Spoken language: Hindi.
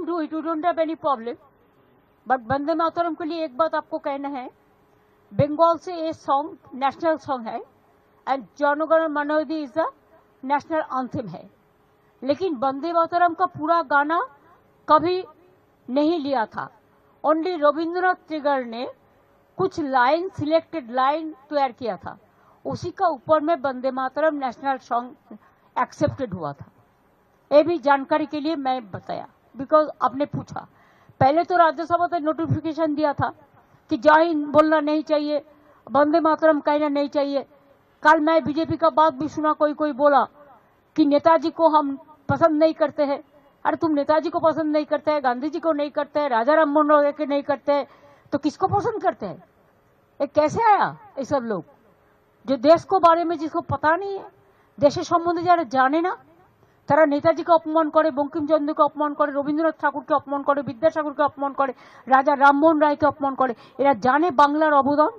do it, we don't have any problem. But Vande Mataram के लिए एक बात आपको कहना है, बंगाल से ये सॉन्ग नेशनल सॉन्ग है एंड जनगण मन अधि इज द नेशनल एंथम है, लेकिन वंदे मातरम का पूरा गाना कभी नहीं लिया था। ओनली रविंद्रनाथ टैगोर ने कुछ लाइन, सिलेक्टेड लाइन तैयार किया था, उसी का ऊपर में Vande Mataram national song accepted हुआ था। ये भी जानकारी के लिए मैं बताया, बिकॉज आपने पूछा। पहले तो राज्यसभा ने नोटिफिकेशन दिया था कि जय हिंद बोलना नहीं चाहिए, वंदे मातरम कहना नहीं चाहिए। कल मैं बीजेपी का बात भी सुना, कोई बोला कि नेताजी को हम पसंद नहीं करते हैं। अरे तुम नेताजी को पसंद नहीं करते हैं, गांधी जी को नहीं करते हैं, राजा राम मोहन राय के नहीं करते हैं, तो किसको पसंद करते हैं? ये कैसे आया? ये सब लोग जो देश को बारे में जिसको पता नहीं है, देशेर सम्बन्धे যারা জানে না, তারা নেতাজিকে অপমান করে, বঙ্কিমচন্দ্রকে অপমান করে, রবীন্দ্রনাথ ঠাকুরকে অপমান করে, বিদ্যাসাগরকে অপমান করে, রাজা রামমোহন রায়কে অপমান করে। এরা জানে বাংলার অবদান,